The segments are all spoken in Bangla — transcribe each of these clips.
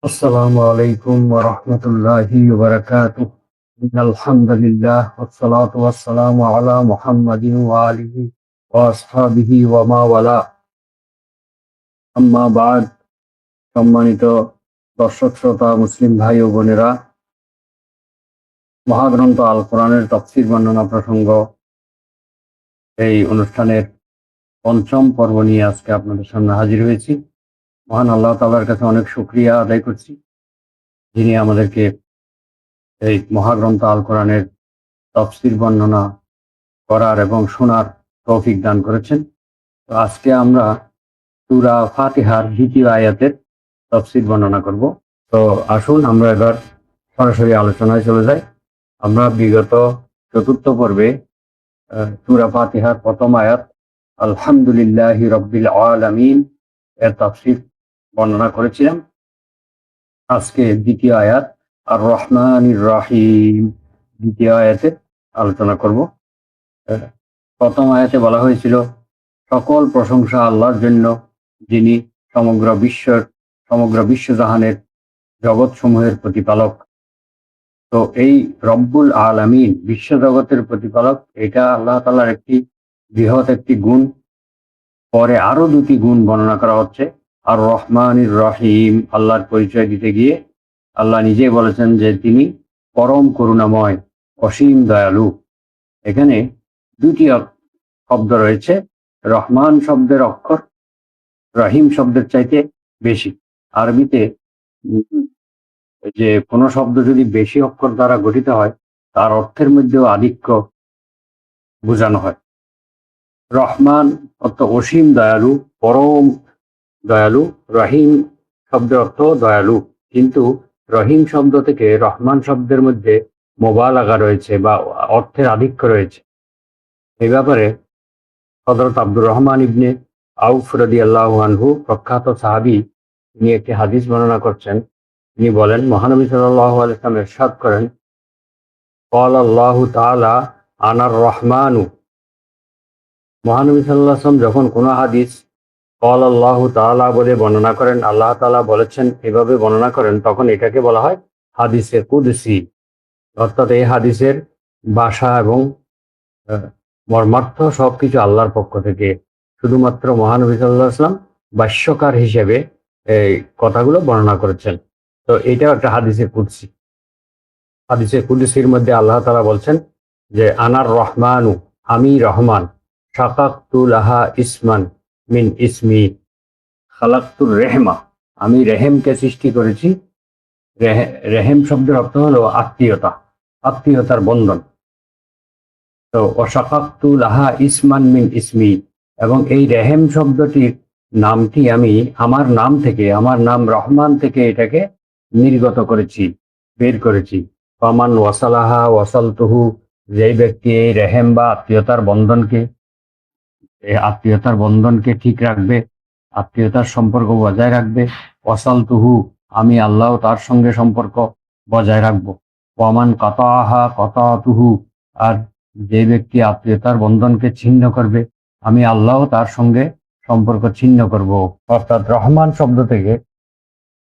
আসসালামু আলাইকুম ওয়া রাহমাতুল্লাহি ওয়া বারাকাতুহু। ইন্নাল হামদুলিল্লাহ ওয়াস সালাতু ওয়াস সালামু আলা মুহাম্মাদিন ওয়া আলিহি ওয়া আসহাবিহি ওয়া মা ওয়ালা। আম্মা বা'দ। সম্মানিত দর্শক শ্রোতা মুসলিম ভাই ও বোনেরা, মহাগ্রন্থ আল কোরআনের তাফসীর বর্ণনা প্রসঙ্গ এই অনুষ্ঠানের পঞ্চম পর্ব নিয়ে আজকে আপনাদের সামনে হাজির হয়েছি। মহান আল্লাহ তাআলার কাছে অনেক শুকরিয়া আদায় করছি, যিনি আমাদেরকে এই মহাগ্রন্থ আল কোরআনের তাফসীর বর্ণনা করার এবং শোনার তৌফিক দান করেছেন। তো আজকে আমরা সূরা ফাতিহার দ্বিতীয় আয়াতের তাফসীর বর্ণনা করব। তো আসুন আমরা এবার সরাসরি আলোচনায় চলে যাই। আমরা বিগত চতুর্থ পর্বে সূরা ফাতিহার প্রথম আয়াত আলহামদুলিল্লাহি রাব্বিল আলামিন এর তাফসীর বর্ণনা করেছিলাম। আজকে দ্বিতীয় আয়াত আর রহমানির রহিম দ্বিতীয় আয়াতে আলোচনা করব। প্রথম আয়াতে বলা হয়েছিল সকল প্রশংসা আল্লাহর জন্য, যিনি সমগ্র বিশ্বজাহানের জগৎসমূহের প্রতিপালক। তো এই রব্বুল আলামিন, বিশ্বজগতের প্রতিপালক, এটা আল্লাহ তাআলার একটি বৃহৎ একটি গুণ। পরে আরো দুটি গুণ বর্ণনা করা হচ্ছে। আর রহমানির রহিম, আল্লাহর পরিচয় দিতে গিয়ে আল্লাহ নিজেই বলেছেন যে তিনি পরম করুণাময়, অসীম দয়ালু। এখানে দুটি শব্দ রয়েছে। রহমান শব্দের অক্ষর রহিম শব্দের চাইতে বেশি। আরবিতে যে কোনো শব্দ যদি বেশি অক্ষর দ্বারা গঠিত হয়, তার অর্থের মধ্যেও আধিক্য বোঝানো হয়। রহমান অর্থ অসীম দয়ালু, পরম দয়ালু। রহিম শব্দের অর্থ দয়ালু, কিন্তু রহিম শব্দ থেকে রহমান শব্দের মধ্যে মোবালাগা রয়েছে বা অর্থের আধিক্য রয়েছে। এই ব্যাপারে হযরত আব্দুর রহমান ইবনে আউফ রাদিয়াল্লাহু আনহু, প্রখ্যাত সাহাবী, তিনি একটি হাদিস বর্ণনা করছেন। তিনি বলেন, মহানবী সাল্লাল্লাহু আলাইহি ওয়াসাল্লাম ইরশাদ করেন, ক্বালা আল্লাহু তাআলা আনার রহমানু। মহানবী সাল্লাল্লাহু আলাইহি ওয়াসাল্লাম যখন কোনো হাদিস ক্বালা আল্লাহু তাআলা বলে বর্ণনা করেন, আল্লাহ তাআলা বলেছেন, এভাবে বর্ণনা করেন, তখন এটাকে বলা হয় হাদিসে কুদসি। অর্থাৎ এই হাদিসের ভাষা এবং মর্মার্থ সবকিছু আল্লাহর পক্ষ থেকে। শুধুমাত্র মহানবী সাল্লাল্লাহু আলাইহি ওয়াসাল্লাম ভাষ্যকার হিসেবে এই কথাগুলো বর্ণনা করেছেন। তো এটাও একটা হাদিসে কুদসি। হাদিসে কুদসির মধ্যে আল্লাহ তাআলা বলছেন যে আনার রহমানু, আমি রহমান, শাকাকতু লাহা ইসমান মিন ইসমি, খালাকতুর রেহমা, আমি রেহেমকে সৃষ্টি করেছি। রেহেম শব্দের অর্থ হলো আত্মীয়তা, আত্মীয়তার বন্ধন। তো অশাকাক্তু লাহা ইসমান মিন ইসমি, এবং এই রেহেম শব্দটির নামটি আমি আমার নাম থেকে, আমার নাম রহমান থেকে এটাকে নির্গত করেছি, বের করেছি। ফামান ওয়াসালাহা ওয়াসালতুহু, যেই ব্যক্তি এই রেহেম বা আত্মীয়তার বন্ধনকে ঠিক রাখবে, আত্মীয়তার সম্পর্ক বজায় রাখবে, ওয়াসালতুহু, আমি আল্লাহ তার সঙ্গে সম্পর্ক বজায় রাখবো। ওয়ামান কাতাআহা কাতাতুহু, আর যে ব্যক্তি আত্মীয়তার বন্ধনকে ছিন্ন করবে, আমি আল্লাহ তার সঙ্গে সম্পর্ক ছিন্ন করব। অর্থাৎ রহমান শব্দ থেকে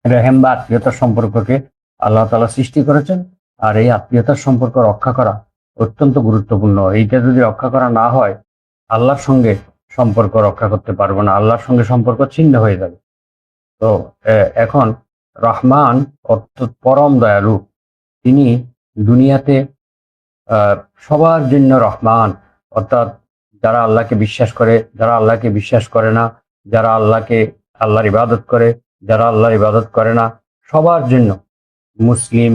রেহেম বা আত্মীয়তার সম্পর্ককে আল্লাহ তাআলা সৃষ্টি করেছেন। আর এই আত্মীয়তার সম্পর্ক রক্ষা করা অত্যন্ত গুরুত্বপূর্ণ। এইটা যদি রক্ষা করা না হয়, আল্লাহর সঙ্গে সম্পর্ক রক্ষা করতে পারবো না, আল্লাহর সঙ্গে সম্পর্ক ছিন্ন হয়ে যাবে। তো এখন রহমান অর্থাৎ পরম দয়ালু, তিনি দুনিয়াতে সবার জন্য রহমান। অর্থাৎ যারা আল্লাহকে বিশ্বাস করে, যারা আল্লাহকে বিশ্বাস করে না, যারা আল্লাহর ইবাদত করে, যারা আল্লাহর ইবাদত করে না, সবার জন্য, মুসলিম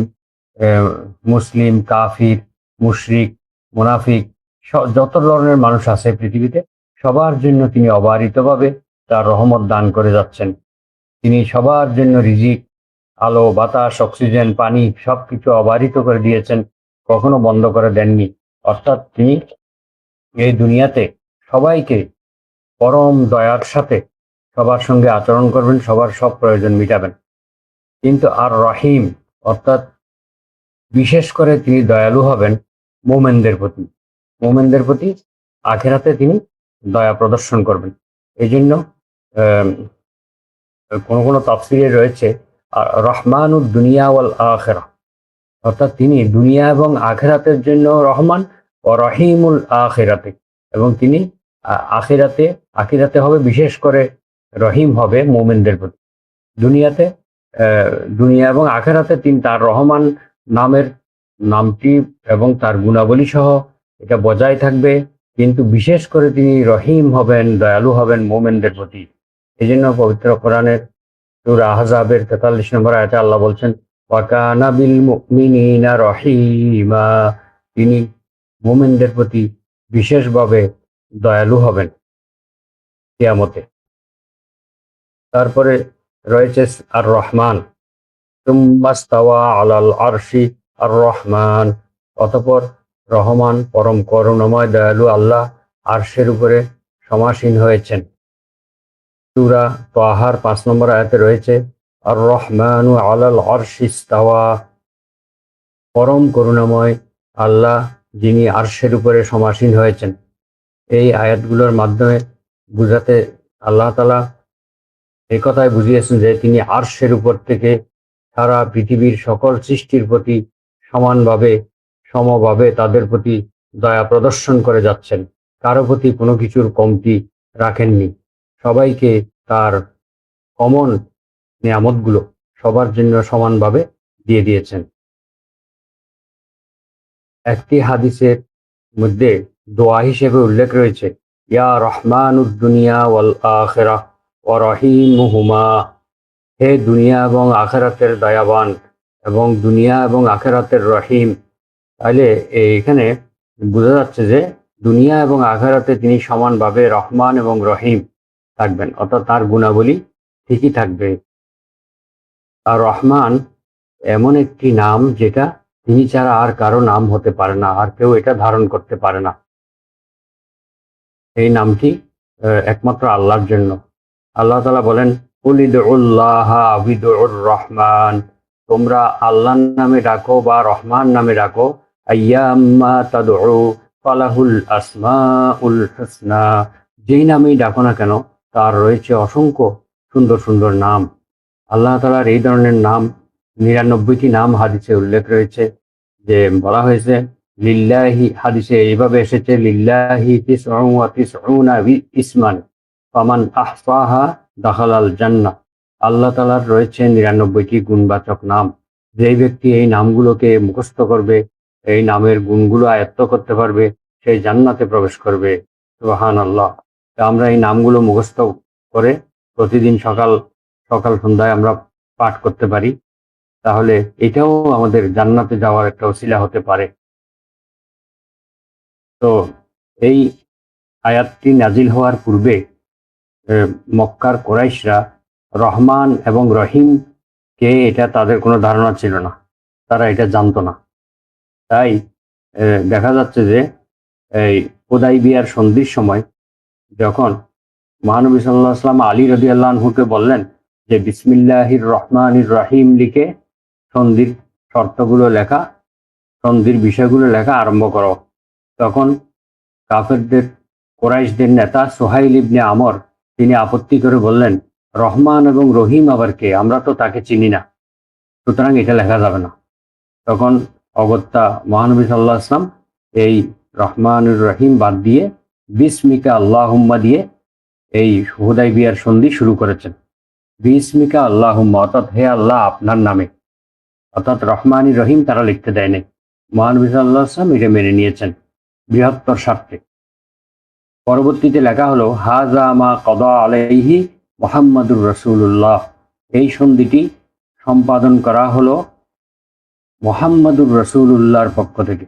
মুসলিম কাফির, মুশরিক, মুনাফিক, যত ধরনের মানুষ আছে পৃথিবীতে, সবার জন্য তিনি অবারিতভাবে তার রহমত দান করে যাচ্ছেন। তিনি সবার জন্য রিজিক, আলো, বাতাস, অক্সিজেন, পানি সবকিছু অবারিত করে দিয়েছেন, কখনো বন্ধ করে দেননি। অর্থাৎ তিনি এই দুনিয়াতে সবাইকে পরম দয়ার সাথে সবার সঙ্গে আচরণ করবেন, সবার সব প্রয়োজন মিটাবেন। কিন্তু আর রহিম, অর্থাৎ বিশেষ করে তিনি দয়ালু হবেন মোমেনদের প্রতি। মোমেনদের প্রতি আখিরাতে তিনি দয়া প্রদর্শন করবেন। এই জন্য কোন কোন তাফসীরে রয়েছে রহমানুদ দুনিয়া ওয়াল আখিরা, অর্থাৎ তিনি দুনিয়া এবং আখিরাতের জন্য রহমান, ও রহিমুল আখিরাতে, এবং তিনি আখিরাতে হবে বিশেষ করে রহিম হবে মুমিনদের প্রতি। দুনিয়াতে দুনিয়া এবং আখিরাতে তিনি তার রহমান নামের নামটি এবং তার গুণাবলী সহ এটা বজায় থাকবে, কিন্তু বিশেষ করে তিনি রহিম হবেন, দয়ালু হবেন মুমিনদের প্রতি। এই জন্য পবিত্র কোরআনের সূরা আহজাবের 43 নম্বর আয়াতে আল্লাহ বলছেন, ওয়া কানা বিল মুমিনিনা রহিমা, তিনি মুমিনদের প্রতি বিশেষভাবে দয়ালু হবেন কিয়ামতে। তারপরে রয়েছে আর রহমান, সুম্মা স্তাওয়া আলাল আরশি আর রহমান, অতঃপর রহমান পরম করুণাময় দয়ালু আল্লাহ আরশের উপরে সমাসীন হয়েছেন। সূরা তাহার 5 নম্বর আয়াতে রয়েছে, আর রহমানু আলাল আরশি ইস্তাওয়া, পরম করুণাময় আল্লাহ যিনি আরশের উপরে সমাসীন হয়েছেন। এই আয়াতগুলোর মাধ্যমে বুঝাতে আল্লাহ তাআলা এই কথাই বুঝিয়েছেন যে তিনি আরশের উপর থেকে সারা পৃথিবীর সকল সৃষ্টির প্রতি সমভাবে তাদের প্রতি দয়া প্রদর্শন করে যাচ্ছেন। কারো প্রতি কোনো কিছুর কমতি রাখেননি। সবাইকে তার কমন নিয়ামতগুলো সবার জন্য সমানভাবে দিয়ে দিয়েছেন। একটি হাদিসের মধ্যে দোয়া হিসেবে উল্লেখ রয়েছে, ইয়া রহমানুদ দুনিয়া ওয়াল আখিরাহ ওয়া রহিমুহুমা, হে দুনিয়া এবং আখিরাতের দয়াবান এবং দুনিয়া এবং আখিরাতের রহিম। তাহলে এখানে বোঝা যাচ্ছে যে দুনিয়া এবং আখিরাতে তিনি সমানভাবে রহমান এবং রহিম থাকবেন, অর্থাৎ তার গুণাবলী ঠিকই থাকবে। আর রহমান এমন একটি নাম যেটা তিনি ছাড়া আর কারো নাম হতে পারে না, আর কেউ এটা ধারণ করতে পারে না। এই নামটি একমাত্র আল্লাহর জন্য। আল্লাহ তাআলা বলেন, কুল ইদউল্লাহ আবিদুর রহমান, তোমরা আল্লাহর নামে ডাকো বা রহমান নামে ডাকো, আইয়াম্মা তাদউ ফালাহুল আসমাউল হুসনা, যেই নামেই ডাকো না কেন তার রয়েছে অসংখ্য সুন্দর সুন্দর নাম। আল্লাহ তাআলার এই ধরনের নাম 99টি নাম হাদিসে উল্লেখ রয়েছে, যে বলা হয়েছে লিল্লাহি, হাদিসে এইভাবে এসেছে, লিল্লাহি তিসউ ওয়া তিসউনা ইসমান ফামান আহসাহা দাখালাল জান্নাহ, আল্লাহ তাআলার রয়েছে 99টি গুণবাচক নাম। যেই ব্যক্তি এই নামগুলোকে মুখস্থ করবে, এই নামের গুণগুলো আয়ত্ত করতে পারবে, সেই জান্নাতে প্রবেশ করবে। সুবহানাল্লাহ। আমরা এই নামগুলো মুখস্থ করে প্রতিদিন সকাল সন্ধ্যায় আমরা পাঠ করতে পারি, তাহলে এটাও আমাদের জান্নাতে যাওয়ার একটা ওসিলা হতে পারে। তো এই আয়াতটি নাজিল হওয়ার পূর্বে মক্কার কুরাইশরা রহমান এবং রহিম কে এটা তাদের কোনো ধারণা ছিল না, তারা এটা জানতো না। তাই দেখা যাচ্ছে যে এই হুদাইবিয়ার সন্ধির সময় যখন মহানবী সাল্লাল্লাহু আলাইহি ওয়াসাল্লাম আলী রাদিয়াল্লাহু আনহুকে বললেন যে বিসমিল্লাহির রহমানির রহিম লিখে সন্ধির শর্তগুলো লেখা, সন্ধির বিষয়গুলো লেখা আরম্ভ করো, তখন কাফেরদের কুরাইশদের নেতা সুহাইল ইবনে আমর তিনি আপত্তি করে বললেন, রহমান এবং রহিম আবার কে? আমরা তো তাকে চিনি না, সুতরাং এটা লেখা যাবে না। তখন অগত্যা মহানবী সাল্লাল্লাহু আলাইহি ওয়াসাল্লাম এই রহমানুর রহিম বাদ দিয়ে বিসমিকা আল্লাহুম্মা দিয়ে এই হুদাইবিয়ার সন্ধি শুরু করেছেন। বিসমিকা আল্লাহুম্মা, অর্থাৎ হে আল্লাহ আপনার নামে, অর্থাৎ রহমানি রহিম তারা লিখতে দেয় নাই। মহানবী সাল্লাল্লাহু আলাইহি ওয়াসাল্লাম এটা মেনে নিয়েছেন বৃহত্তর স্বার্থে। পরবর্তীতে লেখা হলো হাযা মা কদা আলাইহি মুহাম্মাদুর রাসূলুল্লাহ, এই সন্ধিটি সম্পাদন করা হলো মুহাম্মাদুর রাসূলুল্লাহর পক্ষ থেকে।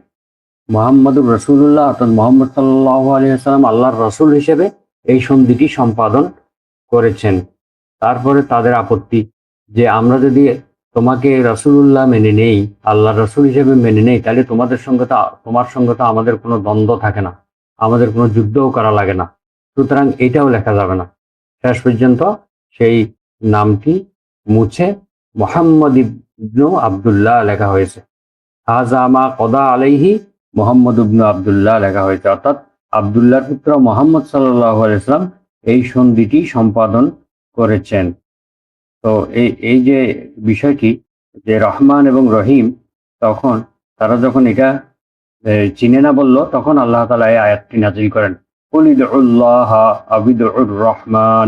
মুহাম্মাদুর রাসূলুল্লাহ অর্থাৎ মুহাম্মদ সাল্লাল্লাহু আলাইহি ওয়াসাল্লাম আল্লাহর রাসূল হিসেবে এই সন্ধিটি সম্পাদন করেছেন। তারপরে তাদের আপত্তি যে আমরা যদি তোমাকে রাসূলুল্লাহ মেনে নেই, আল্লাহর রাসূল হিসেবে মেনে নেই, তাহলে তোমার সঙ্গে তো আমাদের কোনো দ্বন্দ্ব থাকে না, আমাদের কোনো যুদ্ধও করা লাগে না, সুতরাং এটাও লেখা যাবে না। শেষ পর্যন্ত সেই নামটি মুছে মুহাম্মদ ইবনু আব্দুল্লাহ লেখা হয়েছে। হাযা মা কদা আলাইহি মুহাম্মদ ইবনু আব্দুল্লাহ লেখা হয়েছে, অর্থাৎ আব্দুল্লাহর পুত্র মুহাম্মদ সাল্লাল্লাহু আলাইহি ওয়াসাল্লাম এই সন্ধিটি সম্পাদন করেছেন। তো এই যে বিষয়টি, যে রহমান এবং রহিম, তখন তারা যখন এটা চিনে না বলল, তখন আল্লাহ তাআলা এই আয়াতটি নাযিল করেন, কুল ইদউল্লাহ আবিদুর রহমান,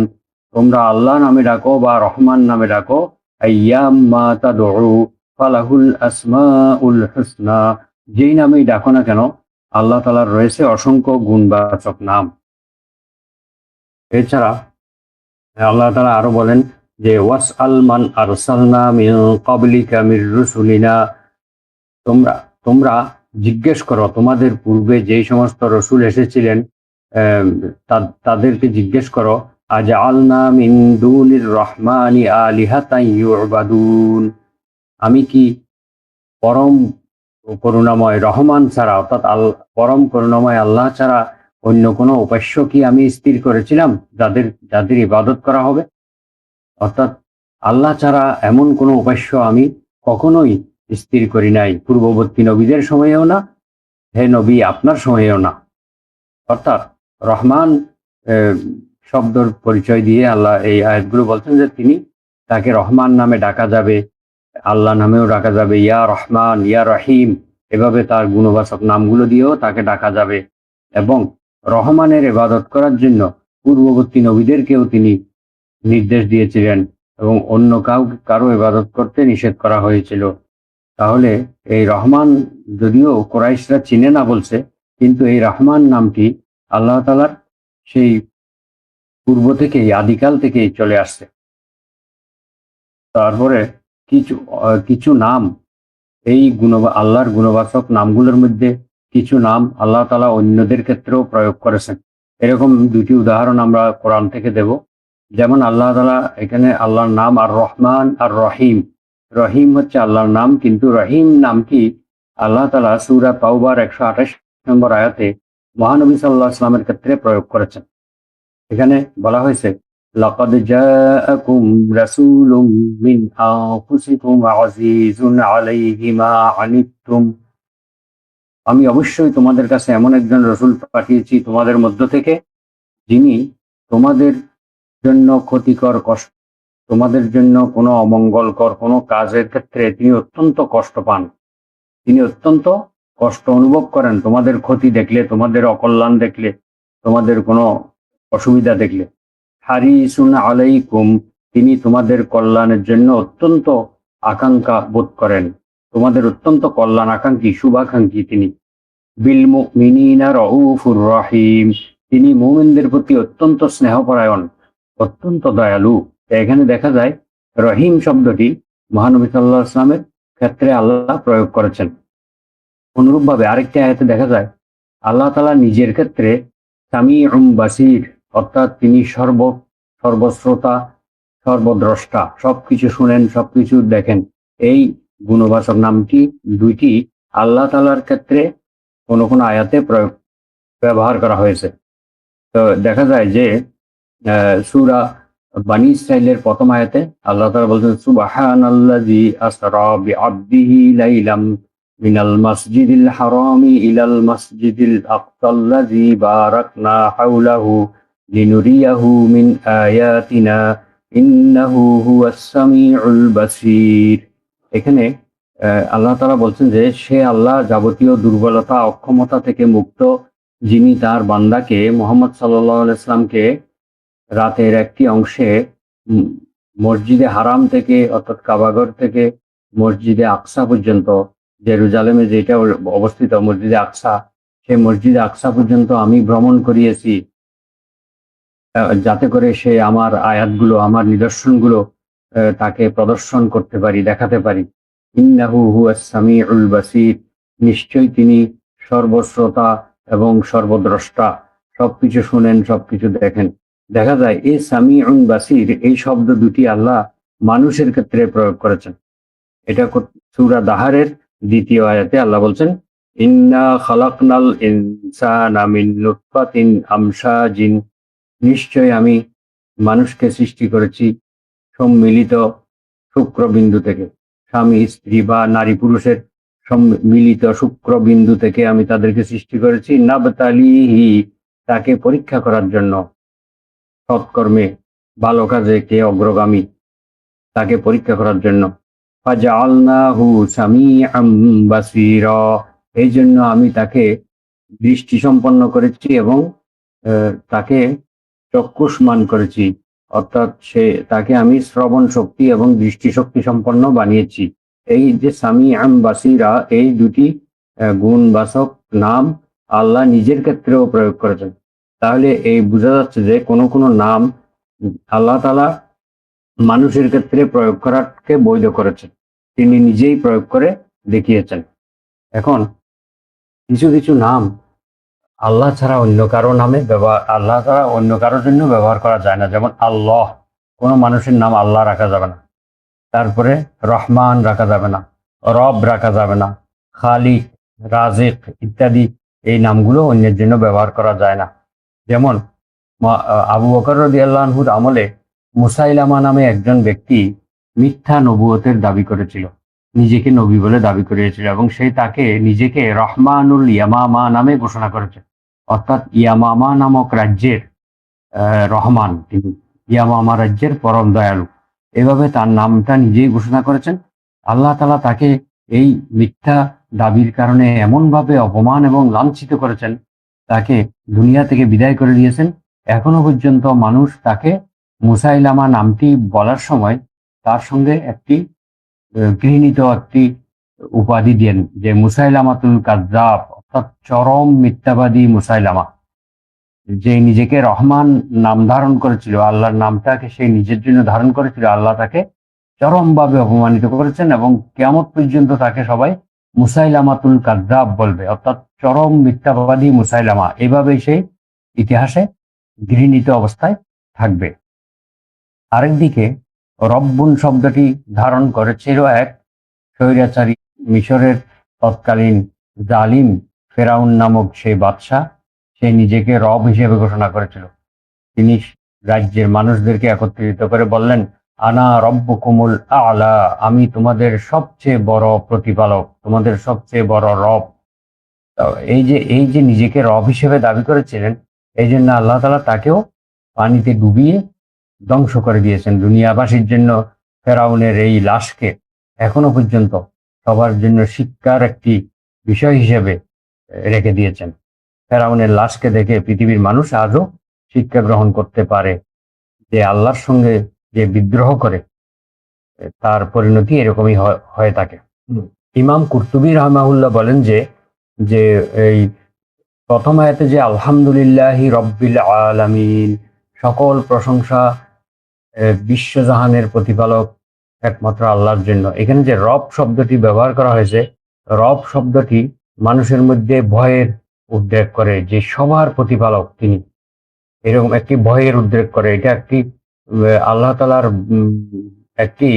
তোমরা আল্লাহ নামে ডাকো বা রহমান নামে ডাকো, আইয়াম্মা তাদউ ফালাহুল আসমাউল হুসনা, যেই নামেই ডাকো না কেন আল্লাহ তাআলার রয়েছে অসংখ্য গুণবাচক নাম। এছাড়া আল্লাহ তাআলা আরো বলেন যে ওয়াসআল মান আরসালনা মিন ক্বাবলিকা মির রুসুলিনা, তোমরা তোমরা জিজ্ঞেস করো তোমাদের পূর্বে যেই সমস্ত রসুল এসেছিলেন, তাদেরকে জিজ্ঞেস করো, আজআলনা মিন দুনির রহমানি আলিহাতান ইউবাদুন, আমি কি পরম করুণাময় রহমান ছাড়া, অর্থাৎ পরম করুণাময় আল্লাহ ছাড়া অন্য কোনো উপাস্য কি আমি স্থির করেছিলাম যাদের যাদের ইবাদত করা হবে? অর্থাৎ আল্লাহ ছাড়া এমন কোনো উপাস্য আমি কখনোই স্থির করি নাই, পূর্ববর্তী নবীদের সময়েও না, হে নবী আপনার সময়েও না। অর্থাৎ রহমান আহ, শব্দর পরিচয় দিয়ে আল্লাহ এই আয়াতগুলো বলছেন যে তিনি, তাকে রহমান নামে ডাকা যাবে, আল্লাহ নামেও ডাকা যাবে, ইয়া রহমান ইয়া রহিম, এভাবে তার গুণবাচক নামগুলো দিয়েও তাকে ডাকা যাবে। এবং রহমানের ইবাদত করার জন্য পূর্ববর্তী নবীদেরকেও তিনি নির্দেশ দিয়েছিলেন এবং অন্য কারো ইবাদত করতে নিষেধ করা হয়েছিল। তাহলে এই রহমান, যদিও কোরাইশরা চিনে না বলছে, কিন্তু এই রহমান নামটি আল্লাহ তাআলার সেই পূর্ব থেকেই, আদিকাল থেকেই চলে আসছে। তারপরে কিছু কিছু নাম, এই আল্লাহর গুণবাচক নামগুলোর মধ্যে কিছু নাম আল্লাহ তাআলা অন্যদের ক্ষেত্রেও প্রয়োগ করেছেন। এরকম দুটি উদাহরণ আমরা কোরআন থেকে দেব। যেমন আল্লাহ তাআলা এখানে আল্লাহর নাম আর রহমান আর রহিম, রহিম হচ্ছে আল্লাহর নাম, কিন্তু রহিম নামটি আল্লাহ তাআলা সূরা তাওবার 128 নম্বর আয়াতে মহানবী সাল্লাল্লাহু আলাইহি ওয়াসাল্লামের ক্ষেত্রে প্রয়োগ করেছেন। এখানে বলা হয়েছে, লাকাদ জাআকুম রাসূলুম মিন আনফুসিকুম আজিজুন আলাইহি মা আনিতুম, আমি অবশ্যই তোমাদের কাছে এমন একজন রসূল পাঠিয়েছি তোমাদের মধ্য থেকে, যিনি তোমাদের জন্য ক্ষতিকর কষ্ট, তোমাদের জন্য কোনো অমঙ্গলকর কোনো কাজের ক্ষেত্রে তিনি অত্যন্ত কষ্ট পান, তিনি অত্যন্ত কষ্ট অনুভব করেন তোমাদের ক্ষতি দেখলে, তোমাদের অকল্যাণ দেখলে, তোমাদের কোনো অসুবিধা দেখলে। হারিসুন আলাইকুম, তিনি তোমাদের কল্যাণের জন্য অত্যন্ত আকাঙ্ক্ষা বোধ করেন, তোমাদের অত্যন্ত কল্যাণ আকাঙ্ক্ষী, শুভাকাঙ্ক্ষী তিনি। বিল মুমিনিনা রাউফুর রহিম, তিনি মুমিনদের প্রতি অত্যন্ত স্নেহপরায়ণ, অত্যন্ত দয়ালু। এখানে দেখা যায় রহিম শব্দটি মহানবী সাল্লাল্লাহু আলাইহি ওয়াসাল্লামের ক্ষেত্রে আল্লাহ প্রয়োগ করেছেন। অনুরূপভাবে আরেকটি আয়াতে দেখা যায় আল্লাহ তাআলা নিজের ক্ষেত্রে সামিউম বাসির, অর্থাৎ তিনি সর্বশ্রোতা, সর্বদ্রষ্টা, সবকিছু শুনেন, সবকিছু দেখেন। এই গুণবাচক নামটি দুইটি আল্লাহ তাআলার ক্ষেত্রে কোনো কোনো আয়াতে ব্যবহার করা হয়েছে। তো দেখা যায় যে সূরা বানী ইসরাঈলের প্রথম আয়াতে আল্লাহ তাআলা বলছেন, সুবহানাল্লাযী আসরা বিআবদিহি লাইলাম মিনাল মাসজিদিল হারামি ইলাল মাসজিদিল আকসাল্লাযী বারাকনা হাওলাহু লিনুরিয়াহু মিন আয়াতিনা ইন্নাহু হুয়াস সামিউল বাসীর। এখানে আল্লাহ তাআলা বলছেন যে সে আল্লাহ যাবতীয় দুর্বলতা, অক্ষমতা থেকে মুক্ত, যিনি তার বান্দাকে মুহাম্মদ সাল্লাল্লাহু আলাইহি ওয়াসাল্লামকে রাতের একটি অংশে উম, মসজিদে হারাম থেকে, অর্থাৎ কাবাঘর থেকে মসজিদে আকসা পর্যন্ত, জেরুজালেমে যেটা অবস্থিত মসজিদে আকসা, সেই মসজিদে আকসা পর্যন্ত আমি ভ্রমণ করিয়েছি, যাতে করে সে আমার আয়াতগুলো, আমার নিদর্শনগুলো তাকে প্রদর্শন করতে পারি, দেখাতে পারি। ইন্নাহু হুয়াস সামিউল বাসীর, নিশ্চয়ই তিনি সর্বশ্রোতা এবং সর্বদ্রষ্টা, সবকিছু শুনেন, সবকিছু দেখেন। দেখা যায় এই সামিউন বাসীর এই শব্দ দুটি আল্লাহ মানুষের ক্ষেত্রে প্রয়োগ করেছেন। এটা সূরা দাহারের 2য় আয়াতে আল্লাহ বলছেন, ইন্না খালাকনাল ইনসানা মিন নুতফাতিন আমশাজিন, নিশ্চয় আমি মানুষকে সৃষ্টি করেছি সম্মিলিত শুক্রবিন্দু থেকে, স্বামী স্ত্রী বা নারী পুরুষের সম্মিলিত শুক্রবিন্দু থেকে আমি তাদেরকে সৃষ্টি করেছি, নাবতালিহি, তাকে পরীক্ষা করার জন্য, সৎকর্মে ভালো কাজে কে অগ্রগামী। তাকে পরীক্ষা করার জন্য। ফাজআলনাহু সামিআম বাসীরা, এই জন্য আমি তাকে দৃষ্টি সম্পন্ন করেছি এবং তাকে চক্ষুষ্মান করেছি, অর্থাৎ তাকে আমি শ্রবণ শক্তি এবং দৃষ্টিশক্তি সম্পন্ন বানিয়েছি। এই যে সামিআম বাসীরা, এই দুটি গুণবাচক নাম আল্লাহ নিজের ক্ষেত্রেও প্রয়োগ করেছেন। তাহলে এই বোঝা যাচ্ছে যে কোনো কোনো নাম আল্লাহ তাআলা মানুষের ক্ষেত্রে প্রয়োগ করাকে বৈধ করেছেন, তিনি নিজেই প্রয়োগ করে দেখিয়েছেন। এখন কিছু কিছু নাম আল্লাহ ছাড়া অন্য কারো নামে ব্যবহার, আল্লাহ ছাড়া অন্য কারোর জন্য ব্যবহার করা যায় না। যেমন আল্লাহ, কোনো মানুষের নাম আল্লাহ রাখা যাবে না। তারপরে রহমান রাখা যাবে না, রব রাখা যাবে না, খালিক, রাজিক ইত্যাদি এই নামগুলো অন্যের জন্য ব্যবহার করা যায় না। যেমন আবু বকর রাদিয়াল্লাহু আনহুর আমলে মুসাইলামা নামে একজন ব্যক্তি মিথ্যা নবুয়তের দাবি করেছিল, নিজেকে নবী বলে দাবি করিয়েছিল এবং তাকে নিজেকে রহমানুল ইয়ামামা নামে ঘোষণা করেছে, অর্থাৎ ইয়ামামা নামক রাজ্যের রহমান, তিনি ইয়ামামা রাজ্যের পরম দয়ালু, এভাবে তার নামটা নিজেই ঘোষণা করেছেন। আল্লাহ তাআলা তাকে এই মিথ্যা দাবির কারণে এমনভাবে অপমান এবং লাঞ্ছিত করেছেন, তাকে দুনিয়া থেকে বিদায় করে দিয়েছেন। এখনো পর্যন্ত মানুষ তাকে মুসাইলামা নামটি বলার সময় তার সঙ্গে একটি গৃহীত একটি উপাধি দেন, যে মুসাইলামাতুল কাযযাব, অর্থাৎ চরম মিথ্যাবাদী মুসাইলামা, যে নিজেকে রহমান নাম ধারণ করেছিল, আল্লাহর নামটাকে সে নিজের জন্য ধারণ করেছিল, আল্লাহ তাকে চরমভাবে অপমানিত করেছেন এবং কিয়ামত পর্যন্ত তাকে সবাই মুসাইলামাতুল কাযযাব বলবে, অর্থাৎ চরম মিথ্যাবাদী মুসাইলামা, এভাবেই সেই ইতিহাসে গৃহীত অবস্থায় থাকবে। আরেকদিকে রব্বুন শব্দটি ধারণ করেছিল এক স্বৈরাচারী মিশরের তৎকালীন জালিম ফেরাউন নামক সেই বাদশাহ। সে নিজেকে রব হিসেবে ঘোষণা করেছিল। তিনি রাজ্যের মানুষদেরকে একত্রিত করে বললেন, আনা রব্বুকুমুল আ'লা, আমি তোমাদের সবচেয়ে বড় প্রতিপালক, তোমাদের সবচেয়ে বড় রব। এই যে নিজেকে রব হিসেবে দাবি করেছিলেন, এই জন্য আল্লাহ তাআলা তাকেও পানিতে ডুবিয়ে ধ্বংস করে দিয়েছেন। দুনিয়াবাসীর জন্য ফেরাউনের এই লাশকে এখনো পর্যন্ত সবার জন্য শিক্ষার একটি বিষয় হিসেবে রেখে দিয়েছেন। ফেরাউনের লাশকে দেখে পৃথিবীর মানুষ আজও শিক্ষা গ্রহণ করতে পারে যে আল্লাহর সঙ্গে যে বিদ্রোহ করে তার পরিণতি এরকমই হয়ে থাকে। ইমাম কুরতুবী রাহমাহুল্লাহ বলেন যে যে এই প্রথম আয়াতে যে আলহামদুলিল্লাহি রব্বিল আলামিন, সকল প্রশংসা বিশ্বজাহানের প্রতিপালক একমাত্র আল্লাহর জন্য, এখানে যে রব শব্দটি ব্যবহার করা হয়েছে, রব শব্দটি মানুষের মধ্যে ভয়ের উদ্রেক করে, যে সবার প্রতিপালক তিনি, এরকম একটি ভয়ের উদ্রেক করে। এটা একটি আল্লাহ তাআলার একটি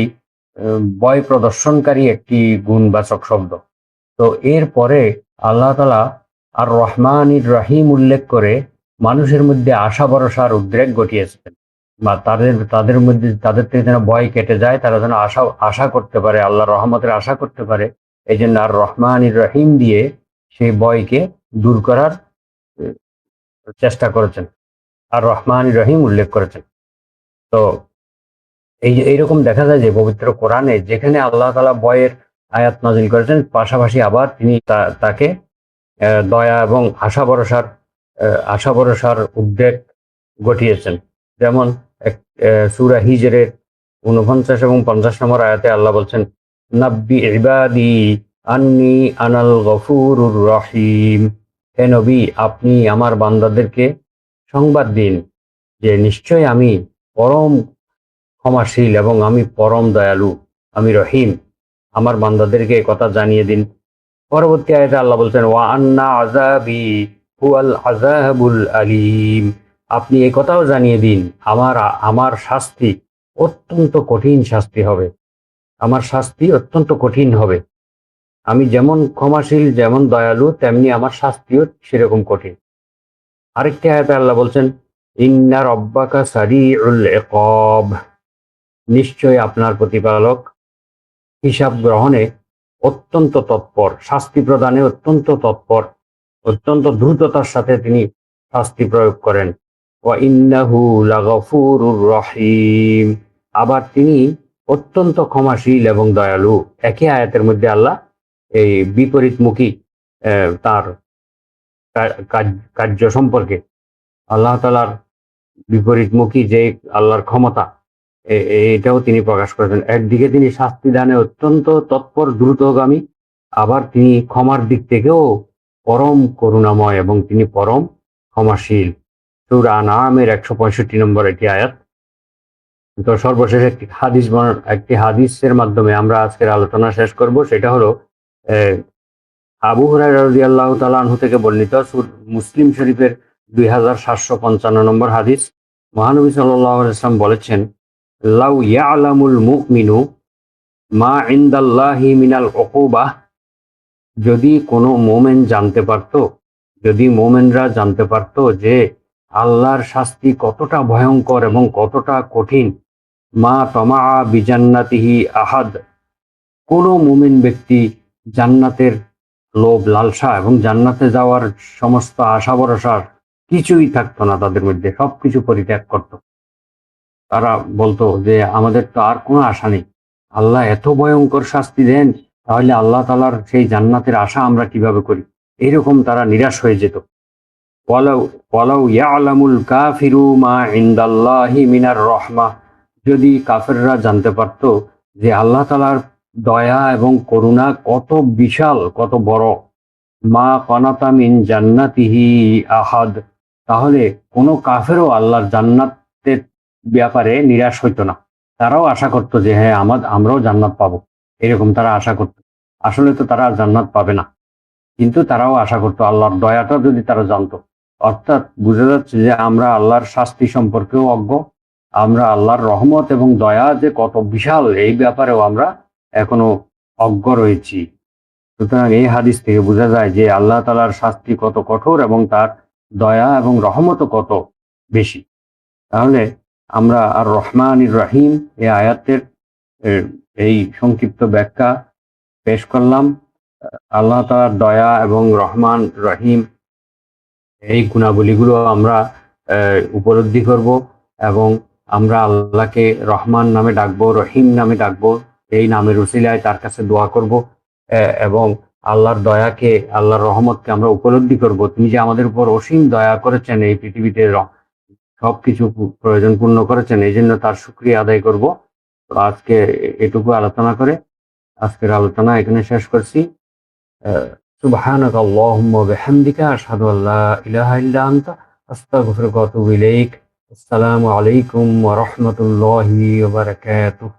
ভয় প্রদর্শনকারী একটি গুণবাচক শব্দ। তো এরপরে আল্লাহ তাআলা আর রহমানির রহিম উল্লেখ করে মানুষের মধ্যে আশা ভরসার উদ্রেক ঘটিয়েছেন, বা তাদের মধ্যে তাদের থেকে যেন ভয় কেটে যায়, তারা যেন আশা করতে পারে, আল্লাহর রহমতের আশা করতে পারে। এই জন্য আর রহমানির রহিম দিয়ে সেই ভয়কে দূর করার চেষ্টা করেছেন, আর রহমানির রহিম উল্লেখ করেছেন। তো এইরকম দেখা যায় যে পবিত্র কোরআনে যেখানে আল্লাহ তাআলা ভয়ের আয়াত নাজিল করেছেন, পাশাপাশি আবার তিনি তাকে দয়া এবং আশা ভরসার উদ্রেক ঘটিয়েছেন। যেমন সূরা হিজরের 49 এবং 50 নম্বর আয়াতে আল্লাহ বলছেন, নাব্বি ইবাদি আন্নি আনাল গফুরুর রহিম, হে নবী আপনি আমার বান্দাদেরকে সংবাদ দিন যে নিশ্চয় আমি পরম ক্ষমাশীল এবং আমি পরম দয়ালু, আমি রহিম, আমার বান্দাদেরকে কথা জানিয়ে দিন। পরবর্তী আয়াতে আল্লাহ বলছেন, ওয়া আন্না আযাবি হুয়াল আযাবুল আলীম, আপনি এই কথাও জানিয়ে দিন আমার শাস্তি অত্যন্ত কঠিন শাস্তি হবে, আমার শাস্তি অত্যন্ত কঠিন হবে। আমি যেমন ক্ষমাশীল, যেমন দয়ালু, তেমনি আমার শাস্তিও সেরকম কঠিন। আরেকটি আয়াতে আল্লাহ বলছেন, ইন্না রব্বাকা সারিউল ইকাব, নিশ্চয় আপনার প্রতিপালক হিসাব গ্রহণে অত্যন্ত তৎপর, শাস্তি প্রদানে অত্যন্ত তৎপর, অত্যন্ত দ্রুততার সাথে তিনি শাস্তি প্রয়োগ করেন। ওয়া ইন্নাহু লাগফুরুর রহিম, আবার তিনি অত্যন্ত ক্ষমাশীল এবং দয়ালু। একই আয়াতের মধ্যে আল্লাহ এই বিপরীতমুখী তার কার্য সম্পর্কে আল্লাহ তাআলার বিপরীতমুখী যে আল্লাহর ক্ষমতা এটাও তিনি প্রকাশ করেছেন। একদিকে তিনি শাস্তি দানে অত্যন্ত তৎপর দ্রুতগামী, আবার তিনি ক্ষমার দিক থেকেও পরম করুণাময় এবং তিনি পরম ক্ষমাশীল। সূরা আনআমের ১৬৫ নম্বর একটি আয়াত। তো সর্বশেষ একটি হাদিসের মাধ্যমে আমরা আজকের আলোচনা শেষ করব। সেটা হলো আবু হুরায়রা রাদিয়াল্লাহু তাআলা আনহু থেকে বর্ণিত মুসলিম শরীফের ২৭৫৫ নম্বর হাদিস। মহানবী সাল্লাল্লাহু আলাইহি ওয়াসাল্লাম বলেছেন, লাউ ইয়ালামুল মুমিনু মা ইনদাল্লাহি মিনাল উকুবাহ, যদি কোনো মোমেন জানতে পারতো, যদি মোমেনরা জানতে পারতো যে আল্লাহর শাস্তি কতটা ভয়ঙ্কর এবং কতটা কঠিন, মা তমা বিজান্নাতিহি আহাদ, কোনো মুমিন ব্যক্তি জান্নাতের লোভ লালসা এবং জান্নাতে যাওয়ার সমস্ত আশা ভরসার কিছুই থাকতো না তাদের মধ্যে, সবকিছু পরিত্যাগ করত। তারা বলতো যে আমাদের তো আর কোনো আশা নেই, আল্লাহ এত ভয়ঙ্কর শাস্তি দেন, তাহলে আল্লাহ তাআলার সেই জান্নাতের আশা আমরা কিভাবে করি, এরকম তারা নিরাশ হয়ে যেত। ওয়ালাউ ওয়ালাউ ইয়ালামুল কাফিরু মা ইনদাল্লাহি মিনার রহমা, যদি কাফেররা জানতে পারত যে আল্লাহ তাআলার দয়া এবং করুণা কত বিশাল, কত বড়, মা কানাতা মিন জান্নাতিহি আহাদ, তাহলে কোনো কাফেরও আল্লাহর জান্নাতের ব্যাপারে নিরাশ হইতো না। তারাও আশা করতো যে হ্যাঁ আমরাও জান্নাত পাবো, এরকম তারা আশা করতো। আসলে তো তারা জান্নাত পাবে না, কিন্তু তারাও আশা করতো আল্লাহর দয়াটা যদি তারা জানতো। অর্থাৎ বোঝা যাচ্ছে যে আমরা আল্লাহর শাস্তি সম্পর্কেও অজ্ঞ, আমরা আল্লাহর রহমত এবং দয়া যে কত বিশাল এই ব্যাপারেও আমরা এখনো অজ্ঞ রয়েছি। সুতরাং এই হাদিস থেকে বোঝা যায় যে আল্লাহ তাআলার শাস্তি কত কঠোর এবং তার দয়া এবং রহমতও কত বেশি। তাহলে আমরা আর রহমানির রহিম এই আয়াতের এই সংক্ষিপ্ত ব্যাখ্যা পেশ করলাম। আল্লাহ তাআলার দয়া এবং রহমান রহিম এই গুণাবলীগুলো আমরা উপলব্ধি করব এবং আমরা আল্লাহকে রহমান নামে ডাকবো, রহিম নামে ডাকবো, এই নামের উসিলায় তার কাছে দোয়া করব এবং আল্লাহর দয়াকে, আল্লাহর রহমতকে আমরা উপলব্ধি করব। তিনি যে আমাদের উপর অসীম দয়া করেছেন, এই পৃথিবীতে সবকিছু প্রয়োজন পূর্ণ করেছেন, এই জন্য তার শুকরিয়া আদায় করব। তো আজকে এটুকু আলোচনা করে আজকের আলোচনা এখানে শেষ করছি। সুবহানাকা আল্লাহুম্মা ওয়া বিহামদিকা আশহাদু আল্লা ইলাহা ইল্লা আনতা আস্তাগফিরুকা ওয়া আতুবু ইলাইক। আসসালামু আলাইকুম ওয়া রাহমাতুল্লাহি ওয়া বারাকাতুহু।